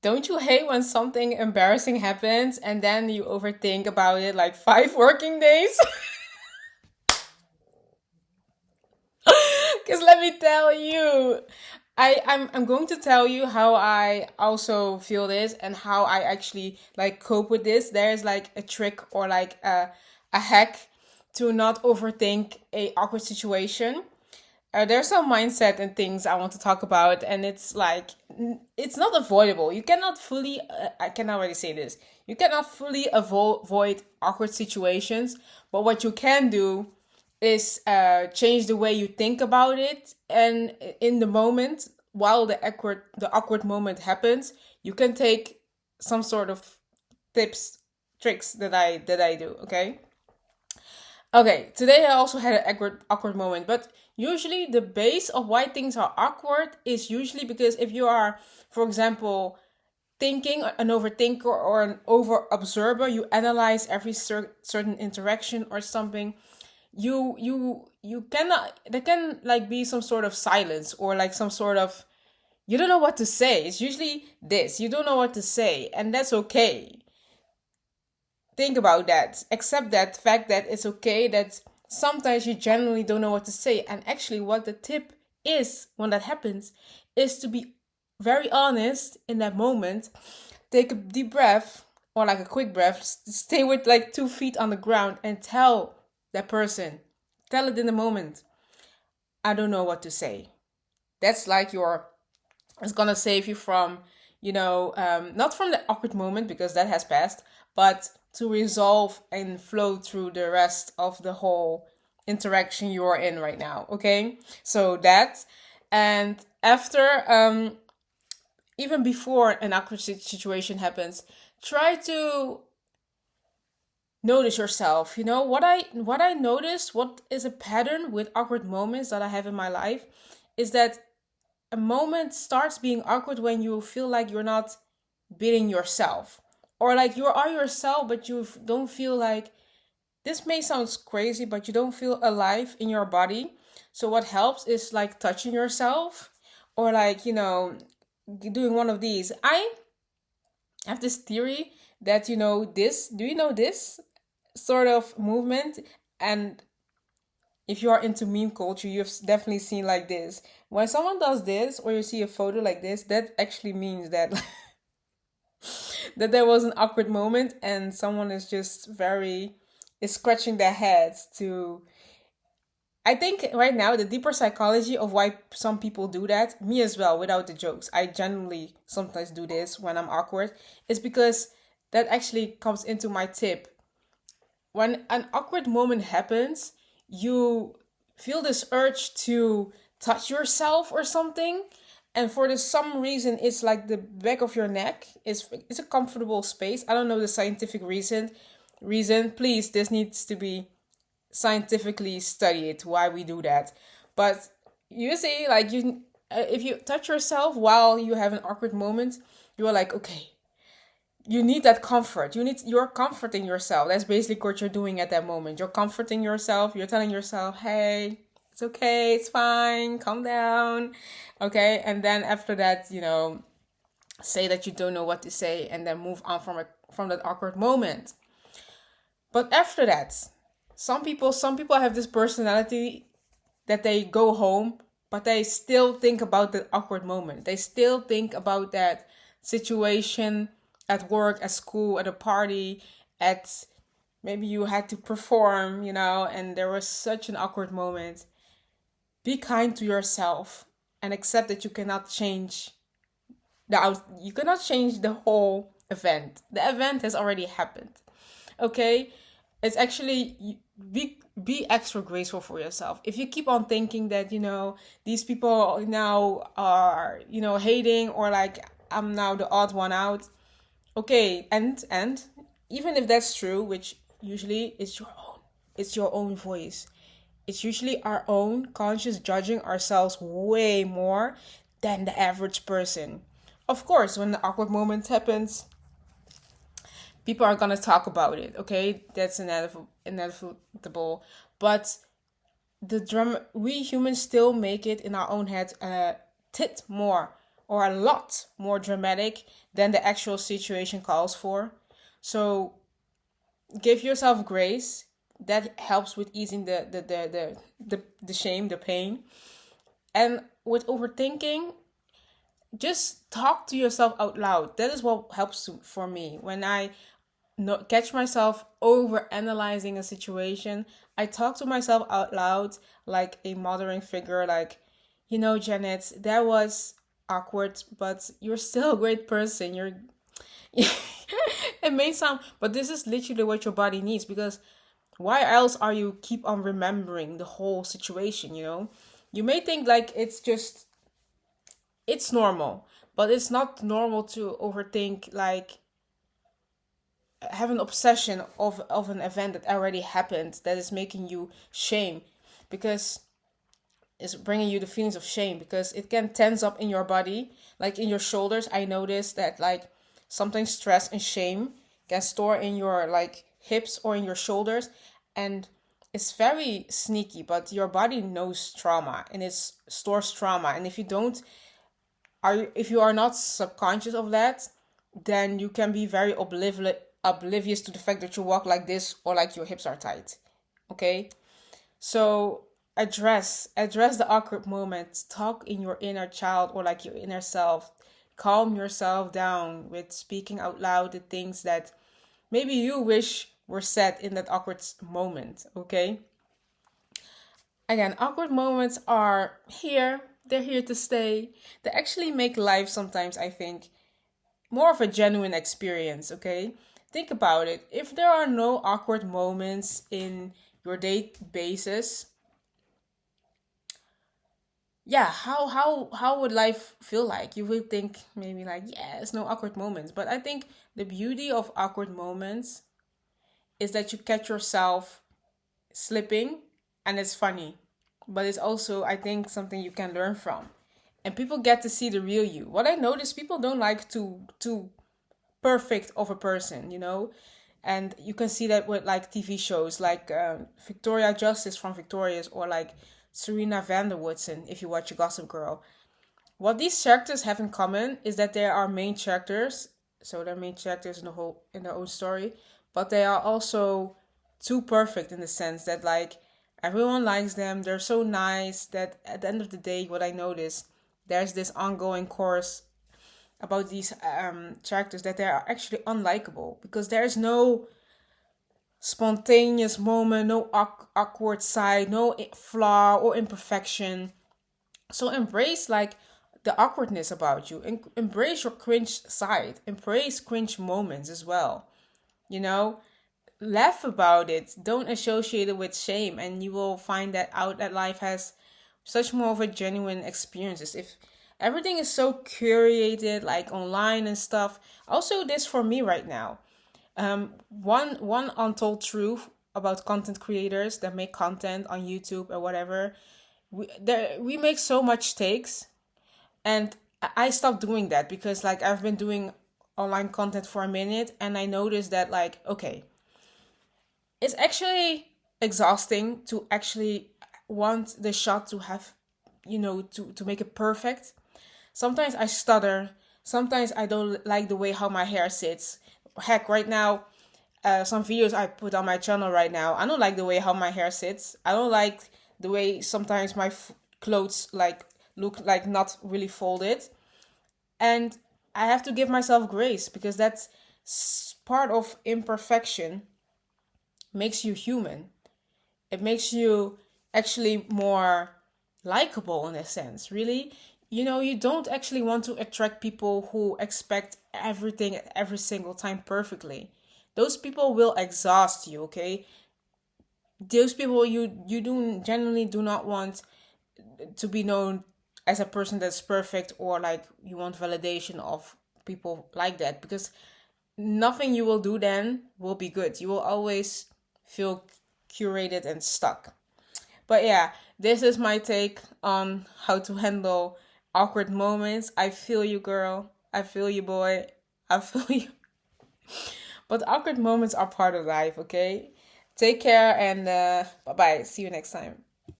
Don't you hate when something embarrassing happens and then you overthink about it like 5 working days? Because let me tell you, I'm going to tell you how I also feel this and how I actually like cope with this. There's like a trick or like a hack to not overthink a awkward situation. There's some mindset and things I want to talk about, and it's like it's not avoidable. You cannot fully. I can already say this. You cannot fully avoid awkward situations, but what you can do is change the way you think about it, and in the moment while the awkward moment happens, you can take some sort of tips, tricks that I do. Okay, today I also had an awkward moment, but usually the base of why things are awkward is usually because if you are, for example, thinking an overthinker or an over observer, you analyze every certain interaction or something. You cannot. There can like be some sort of silence or like some sort of you don't know what to say. It's usually this you don't know what to say, and that's okay. Think about that. Accept that fact that it's okay that sometimes you genuinely don't know what to say. And actually, what the tip is when that happens is to be very honest in that moment. Take a deep breath or like a quick breath, stay with like 2 feet on the ground and tell that person, tell it in the moment, I don't know what to say. That's like it's gonna save you from, not from the awkward moment because that has passed, but to resolve and flow through the rest of the whole interaction you are in right now. Okay, so that, and after, even before an awkward situation happens, try to notice yourself. You know what I noticed, what is a pattern with awkward moments that I have in my life, is that a moment starts being awkward when you feel like you're not being yourself, or like you are yourself but you don't feel like, this may sound crazy, but you don't feel alive in your body. So what helps is like touching yourself, or like, doing one of these. I have this theory that, this, do you know this sort of movement? And if you are into meme culture, you've definitely seen like this. When someone does this, or you see a photo like this, that actually means that that there was an awkward moment, and someone is scratching their heads to. I think right now the deeper psychology of why some people do that, me as well, without the jokes. I genuinely sometimes do this when I'm awkward. Is because that actually comes into my tip. When an awkward moment happens, you feel this urge to touch yourself or something. And for this some reason, it's like the back of your neck. It's a comfortable space. I don't know the scientific reason. Please, this needs to be scientifically studied why we do that. But you see, like if you touch yourself while you have an awkward moment, you are like, okay, you need that comfort. You're comforting yourself. That's basically what you're doing at that moment. You're comforting yourself. You're telling yourself, hey, it's okay, it's fine, calm down. Okay, and then after that, say that you don't know what to say and then move on from that awkward moment. But after that, some people have this personality that they go home, but they still think about the awkward moment. They still think about that situation at work, at school, at a party, at maybe you had to perform, and there was such an awkward moment. Be kind to yourself and accept that you cannot change the whole event. The event has already happened. Okay? It's actually be extra graceful for yourself. If you keep on thinking that, these people now are, hating, or like I'm now the odd one out. Okay, and even if that's true, which usually it's your own voice. It's usually our own conscious judging ourselves way more than the average person. Of course, when the awkward moment happens, people are gonna talk about it. Okay, that's inevitable. But we humans still make it in our own head a tit more, or a lot more dramatic than the actual situation calls for. So give yourself grace. That helps with easing the shame, the pain. And with overthinking, just talk to yourself out loud. That is what helps for me. When I catch myself over analyzing a situation, I talk to myself out loud like a mothering figure, like, Janet, that was awkward, but you're still a great person. You're it may sound, but this is literally what your body needs, because why else are you keep on remembering the whole situation, You may think like it's normal, but it's not normal to overthink, like have an obsession of an event that already happened that is making you shame, because it's bringing you the feelings of shame, because it can tense up in your body, like in your shoulders. I noticed that like something stress and shame can store in your like hips or in your shoulders, and it's very sneaky, but your body knows trauma and it stores trauma. And if you are not subconscious of that, then you can be very oblivious to the fact that you walk like this or like your hips are tight. Okay? So address the awkward moments. Talk in your inner child or like your inner self. Calm yourself down with speaking out loud the things that maybe you wish were said in that awkward moment. Okay? Again, awkward moments are here. They're here to stay. They actually make life sometimes, I think, more of a genuine experience, okay? Think about it. If there are no awkward moments in your day basis, yeah, how would life feel like? You would think maybe like, yeah, there's no awkward moments. But I think the beauty of awkward moments is that you catch yourself slipping and it's funny. But it's also, I think, something you can learn from. And people get to see the real you. What I notice, people don't like to perfect of a person. And you can see that with like TV shows like Victoria Justice from Victorious, or like Serena van der Woodsen if you watch a Gossip Girl. What these characters have in common is that they are main characters, so they're main characters in their own story, but they are also too perfect in the sense that like everyone likes them. They're so nice that at the end of the day, what I notice, there's this ongoing course about these characters, that they are actually unlikable because there's no spontaneous moment, no awkward side, no flaw or imperfection. So embrace like the awkwardness about you, and embrace your cringe side, embrace cringe moments as well. You know, laugh about it. Don't associate it with shame, and you will find that out that life has such more of a genuine experiences. If everything is so curated, like online and stuff, also this for me right now. One untold truth about content creators that make content on YouTube or whatever. We make so much takes, and I stopped doing that because like I've been doing online content for a minute, and I noticed that like okay, it's actually exhausting to actually want the shot to have, to make it perfect. Sometimes I stutter. Sometimes I don't like the way how my hair sits. Heck, right now, some videos I put on my channel right now, I don't like the way how my hair sits. I don't like the way sometimes my clothes like look like not really folded. And I have to give myself grace because that's part of imperfection makes you human. It makes you actually more likable in a sense, really. You don't actually want to attract people who expect everything every single time perfectly. Those people will exhaust you, okay? Those people you do genuinely do not want to be known as a person that's perfect, or like you want validation of people like that, because nothing you will do then will be good. You will always feel curated and stuck. But yeah, this is my take on how to handle awkward moments. I feel you, girl. I feel you, boy. I feel you. But awkward moments are part of life, okay? Take care and bye bye. See you next time.